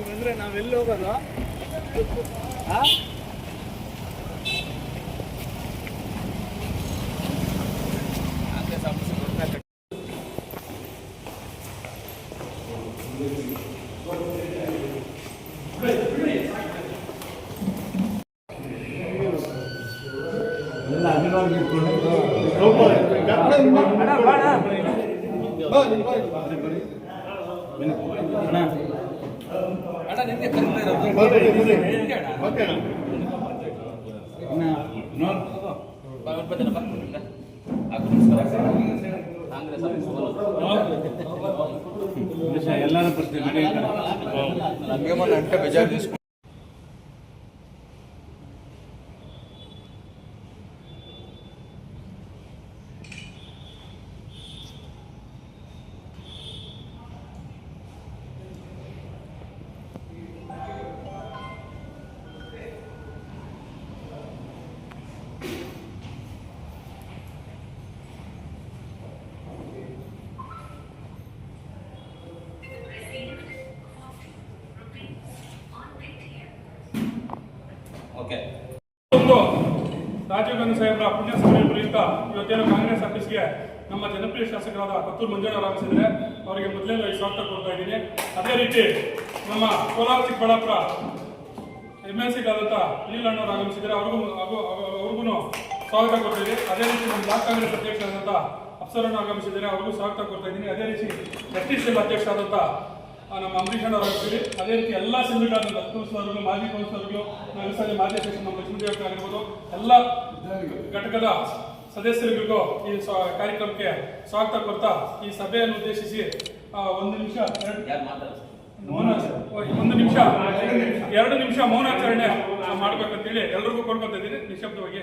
ಬಂದ್ರೆ ನಾವೆಲ್ಲಿ ಹೋಗೋದು? ಎಲ್ಲರೂ ಬರ್ತೀವಿ. ನಮಗೆ ಬೇಜಾರು తీసుకు ರಾಜೀವ್ ಗಾಂಧಿ ಸಾಹೇಬರ ಪುಣ್ಯ ಸ್ಮರಣೆ ಪ್ರಯುಕ್ತ ಇವತ್ತೇನು ಕಾಂಗ್ರೆಸ್ ಆಫೀಸ್ಗೆ ನಮ್ಮ ಜನಪ್ರಿಯ ಶಾಸಕರಾದ ಕತ್ತೂರು ಮಂಜಣ್ಣವರು ಆಗಮಿಸಿದರೆ ಅವರಿಗೆ ಮೊದಲನೇ ಸ್ವಾಗತ ಕೊಡ್ತಾ ಇದ್ದೀನಿ. ಅದೇ ರೀತಿ ನಮ್ಮ ಕೋಲಾರ ಚಿಕ್ಕಬಳ್ಳಾಪುರ MLC-ಗಾದಂಥ ಅನಿಲ್ ಆಗಮಿಸಿದರೆ ಅವ್ರಿಗೂ ಸ್ವಾಗತ ಕೊಡ್ತಾ ಇದ್ದೀನಿ. ಅದೇ ರೀತಿ ನಮ್ಮ ಬ್ಲಾಕ್ ಕಾಂಗ್ರೆಸ್ ಅಧ್ಯಕ್ಷರಾದಂಥ ಅಫ್ಸರನ್ನು ಆಗಮಿಸಿದರೆ ಅವ್ರಿಗೂ ಸ್ವಾಗತ ಕೊಡ್ತಾ ಇದ್ದೀನಿ. ಅದೇ ರೀತಿ ಎಸ್ಟಿ ಅಧ್ಯಕ್ಷರಾದಂಥ ನಮ್ಮ ಅಂಬರೀಷ್ ಅವರು ಆಗ್ತೀವಿ. ಅದೇ ರೀತಿ ಎಲ್ಲ ಸಿಂಡಿಕೇಟ್ ಕೌನ್ಸಿಲರ್ಗಳು, ಮಾಜಿ ಕೌನ್ಸಿಲರ್ಗಳು, ನಗರಸಭೆ ಮಾಜಿ ಅಧ್ಯಕ್ಷ ನಮ್ಮ ಲಕ್ಷ್ಮೀದೇವಕ್ಕೆ ಆಗಿರ್ಬೋದು, ಎಲ್ಲ ಘಟಕದ ಸದಸ್ಯರಿಗೂ ಈ ಕಾರ್ಯಕ್ರಮಕ್ಕೆ ಸ್ವಾಗತ ಕೊಡ್ತಾ ಈ ಸಭೆಯನ್ನು ಉದ್ದೇಶಿಸಿ ಎರಡು ನಿಮಿಷ ಮೌನಾಚರಣೆ ಮಾಡ್ಬೇಕಂತೇಳಿ ಎಲ್ರಿಗೂ ಕೊಡ್ಕೊತಾ ಇದ್ದೀನಿ. ನಿಶಬ್ದವಾಗಿ